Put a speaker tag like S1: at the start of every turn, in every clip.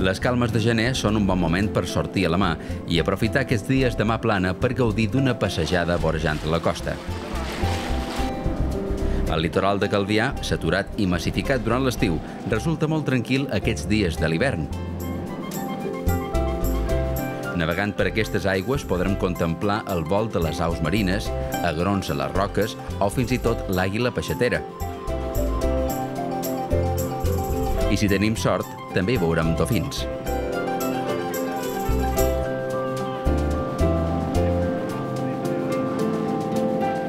S1: Les calmes de gener són un bon moment per sortir a la mar i aprofitar aquests dies de mar plana per gaudir d'una passejada vorejant la costa. El litoral de Calvià, saturat i massificat durant l'estiu, resulta molt tranquil aquests dies de l'hivern. Navegant per aquestes aigües podrem contemplar el vol de les aus marines, agrons a les roques o fins i tot l'àguila peixatera. I si tenim sort, també hi veurem dofins.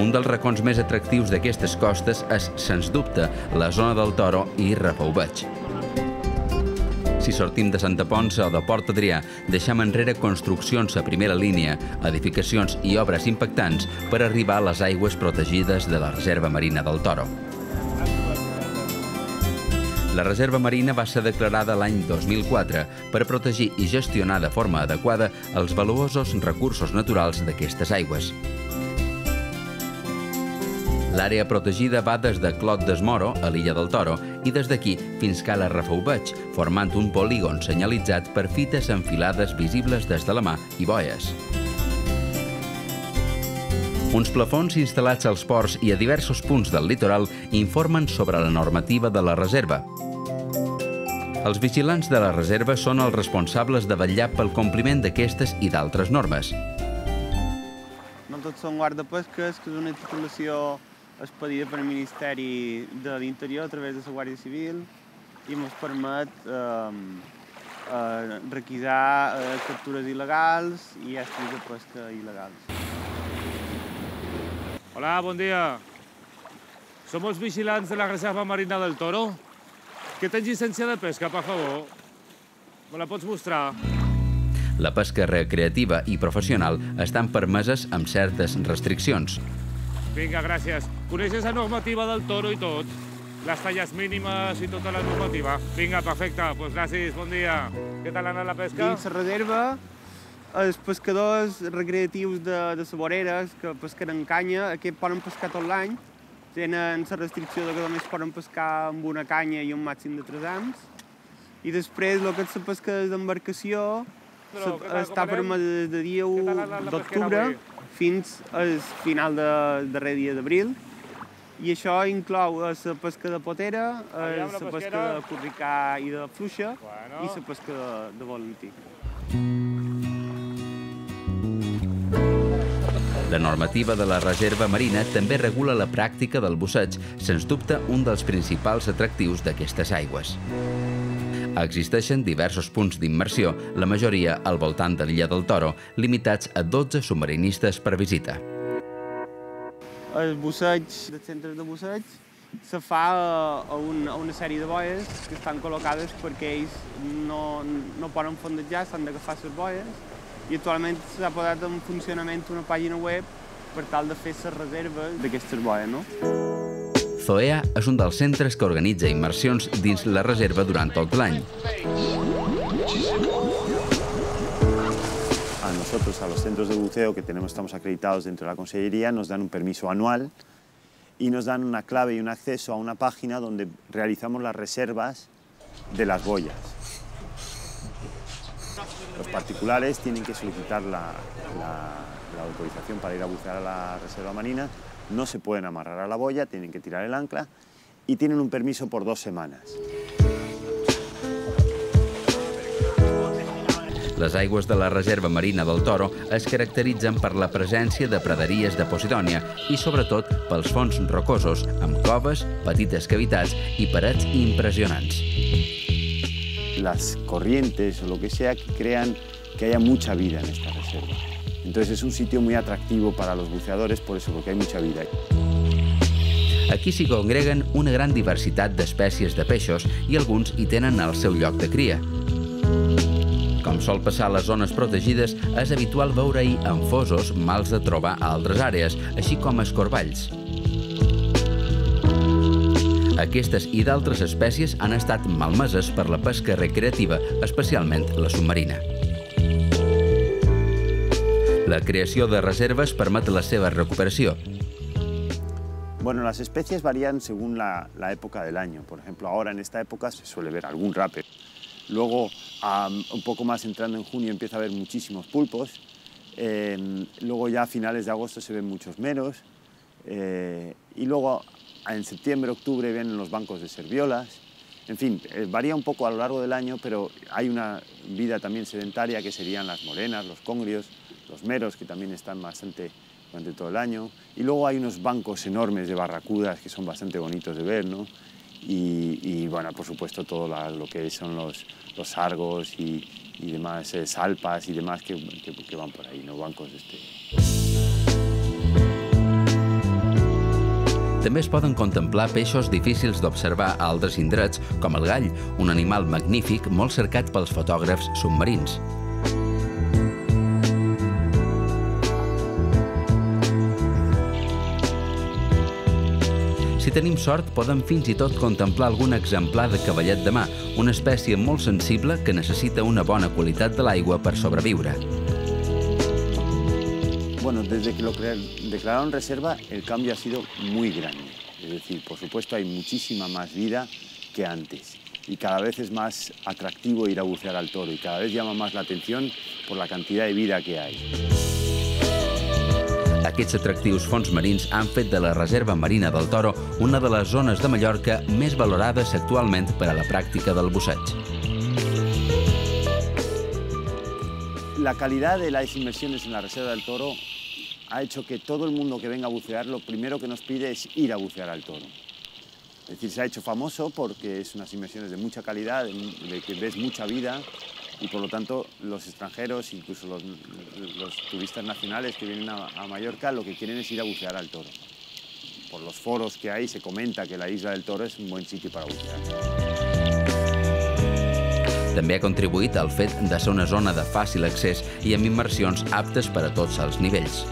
S1: Un dels racons més atractius d'aquestes costes és, sens dubte, la zona del Toro i Rafelbuig. Si sortim de Santa Ponça o de Port Adrià, deixem enrere construccions a primera línia, edificacions i obres impactants per arribar a les aigües protegides de la Reserva Marina del Toro. La Reserva Marina va ser declarada l'any 2004 per protegir i gestionar de forma adequada els valuosos recursos naturals d'aquestes aigües. L'àrea protegida va des de Clot des Moro, a l'illa del Toro, i des d'aquí fins a la Rafelbuig, formant un polígon senyalitzat per fites enfilades visibles des de la mar i boies. Uns plafons instal·lats als ports i a diversos punts del litoral informen sobre la normativa de la reserva. Els vigilants de la reserva són els responsables de vetllar pel compliment d'aquestes i d'altres normes.
S2: No tots són guardapesques, que és una titulació expedida per al Ministeri de l'Interior a través de la Guàrdia Civil i ens permet requisar captures il·legals i estris de pesca il·legals.
S3: Hola, bon dia. Somos vigilants de la Reserva Marina del Toro. Que tens llicència de pesca, per favor? Me la pots mostrar?
S1: La pesca recreativa i professional estan permeses amb certes restriccions.
S3: Vinga, gràcies. Coneixes la normativa del Toro i tot? Les talles mínimes i tota la normativa? Vinga, perfecte. Doncs gràcies, bon dia. Què tal ha anat la pesca?
S2: Dins la reserva, els pescadors recreatius de les voreres que pesquen en canya, aquests poden pescar tot l'any. Tenen la restricció que només poden pescar amb una canya i un màxim de 3 hams. I després, el que és la pesca d'embarcació està permès de dia 1 d'octubre fins al final del darrer dia d'abril. I això inclou la pesca de potera, la pesca de curricà i de fluixa i la pesca de volantí.
S1: La normativa de la Reserva Marina també regula la pràctica del busseig, sens dubte un dels principals atractius d'aquestes aigües. Existeixen diversos punts d'immersió, la majoria al voltant de l'illa del Toro, limitats a 12 submarinistes per visita.
S2: El busseig dels centres de busseig se fa a una sèrie de boies que estan col·locades perquè ells no poden fondejar, s'han d'agafar les boies i actualment s'ha posat en funcionament una pàgina web per tal de fer les reserves d'aquestes boies, no?
S1: Zoea és un dels centres que organitza immersions dins la reserva durant tot l'any.
S4: A nosotros, a los centros de buceo que estamos acreditados dentro de la Consellería, nos dan un permiso anual y nos dan una clave y un acceso a una página donde realizamos las reservas de las boyas. Los particulares tienen que solicitar la autorización para ir a bucear a la Reserva Marina. No se pueden amarrar a la boya, tienen que tirar el ancla y tienen un permiso por 2 semanas.
S1: Les aigües de la Reserva Marina del Toro es caracteritzen per la presència de praderies de Posidònia i, sobretot, pels fons rocosos, amb coves, petites cavitats i parets impressionants.
S4: Las corrientes o lo que sea que crean que haya mucha vida en esta reserva. Entonces es un sitio muy atractivo para los buceadores por eso, porque hay mucha vida.
S1: Aquí s'hi congreguen una gran diversitat d'espècies de peixos i alguns hi tenen el seu lloc de cria. Com sol passar a les zones protegides, és habitual veure-hi amfosos mals de trobar a altres àrees, així com escorballs. Aquestes i d'altres espècies han estat malmeses per la pesca recreativa, especialment la submarina. La creació de reserves permet la seva recuperació.
S4: Bueno, las especies varían según la época del año. Por ejemplo, ahora en esta época se suele ver algún rape. Luego, un poco más entrando en junio, empieza a haber muchísimos pulpos. Luego ya a finales de agosto se ven muchos meros. Y luego en septiembre, octubre vienen los bancos de serviolas. En fin, varía un poco a lo largo del año, pero hay una vida también sedentaria que serían las morenas, los congrios, los meros, que también están bastante durante todo el año. Y luego hay unos bancos enormes de barracudas que son bastante bonitos de ver, ¿no? Y bueno, por supuesto todo lo que son los sargos y demás, salpas y demás que van por ahí, ¿no? Bancos
S1: També es poden contemplar peixos difícils d'observar a altres indrets, com el gall, un animal magnífic molt cercat pels fotògrafs submarins. Si tenim sort, podem fins i tot contemplar algun exemplar de cavallet de mar, una espècie molt sensible que necessita una bona qualitat de l'aigua per sobreviure.
S4: Bueno, desde que lo declararon reserva, el cambio ha sido muy grande. Es decir, por supuesto, hay muchísima más vida que antes. Y cada vez es más atractivo ir a bucear al Toro y cada vez llama más la atención por la cantidad de vida que hay.
S1: Aquests atractius fons marins han fet de la Reserva Marina del Toro una de les zones de Mallorca més valorades actualment per a la pràctica del busseig.
S4: La calidad de las inmersiones en la Reserva del Toro ha hecho que todo el mundo que venga a bucear, lo primero que nos pide es ir a bucear al Toro. Es decir, se ha hecho famoso porque es unas inmersiones de mucha calidad, de que ves mucha vida y por lo tanto los extranjeros, incluso los turistas nacionales que vienen a Mallorca, lo que quieren es ir a bucear al Toro. Por los foros que hay se comenta que la isla del Toro es un buen sitio para bucear.
S1: També ha contribuït al fet de ser una zona de fàcil accés i amb immersions aptes per a tots els nivells.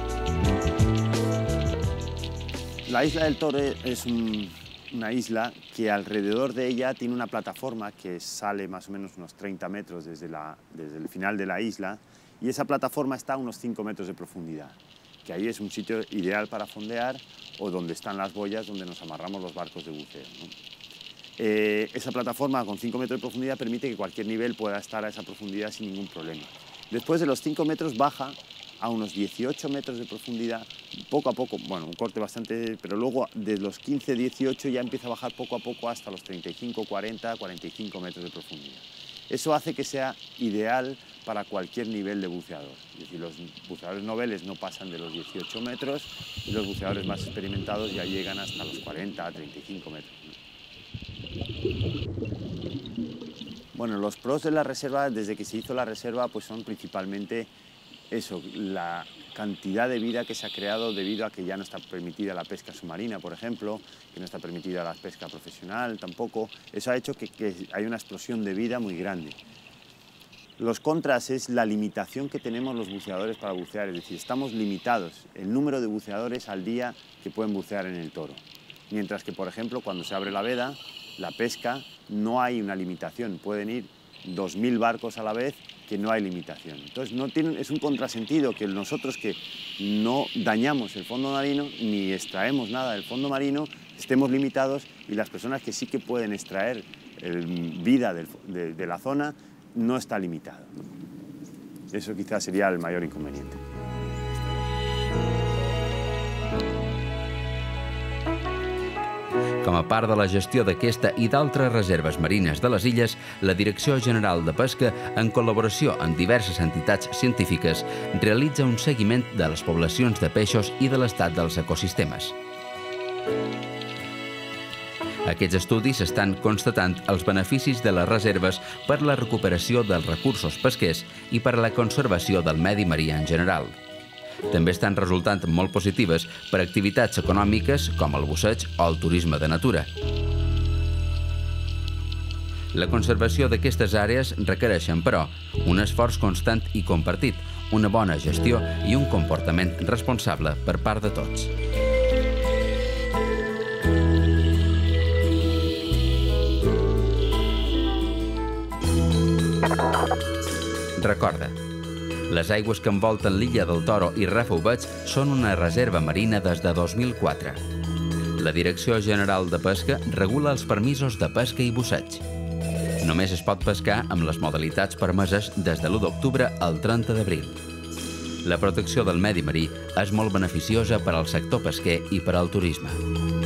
S4: La isla del Toro es una isla que alrededor de ella tiene una plataforma que sale más o menos unos 30 metros desde el final de la isla y esa plataforma está a unos 5 metros de profundidad, que ahí es un sitio ideal para fondear o donde están las boyas donde nos amarramos los barcos de buceo, ¿no? Esa plataforma con 5 metros de profundidad permite que cualquier nivel pueda estar a esa profundidad sin ningún problema. Después de los 5 metros baja a unos 18 metros de profundidad, poco a poco, bueno, un corte bastante, pero luego de los 15-18 ya empieza a bajar poco a poco hasta los 35, 40, 45 metros de profundidad. Eso hace que sea ideal para cualquier nivel de buceador. Es decir, los buceadores noveles no pasan de los 18 metros y los buceadores más experimentados ya llegan hasta los 40 a 35 metros. Bueno, los pros de la reserva, desde que se hizo la reserva, pues son principalmente eso, la cantidad de vida que se ha creado debido a que ya no está permitida la pesca submarina, por ejemplo, que no está permitida la pesca profesional tampoco. Eso ha hecho que hay una explosión de vida muy grande. Los contras es la limitación que tenemos los buceadores para bucear, es decir, estamos limitados el número de buceadores al día que pueden bucear en el Toro. Mientras que, por ejemplo, cuando se abre la veda, la pesca, no hay una limitación, pueden ir 2000 barcos a la vez, que no hay limitación. Entonces es un contrasentido que nosotros que no dañamos el fondo marino ni extraemos nada del fondo marino estemos limitados y las personas que sí que pueden extraer vida de la zona no está limitado. Eso quizás sería el mayor inconveniente.
S1: Com a part de la gestió d'aquesta i d'altres reserves marines de les illes, la Direcció General de Pesca, en col·laboració amb diverses entitats científiques, realitza un seguiment de les poblacions de peixos i de l'estat dels ecosistemes. Aquests estudis estan constatant els beneficis de les reserves per la recuperació dels recursos pesquers i per a la conservació del medi marí en general. També estan resultant molt positives per a activitats econòmiques com el busseig o el turisme de natura. La conservació d'aquestes àrees requereixen, però, un esforç constant i compartit, una bona gestió i un comportament responsable per part de tots. Recorda, les aigües que envolten l'illa del Toro i Rafelbuig són una reserva marina des de 2004. La Direcció General de Pesca regula els permisos de pesca i busseig. Només es pot pescar amb les modalitats permeses des de l'1 d'octubre al 30 d'abril. La protecció del medi marí és molt beneficiosa per al sector pesquer i per al turisme.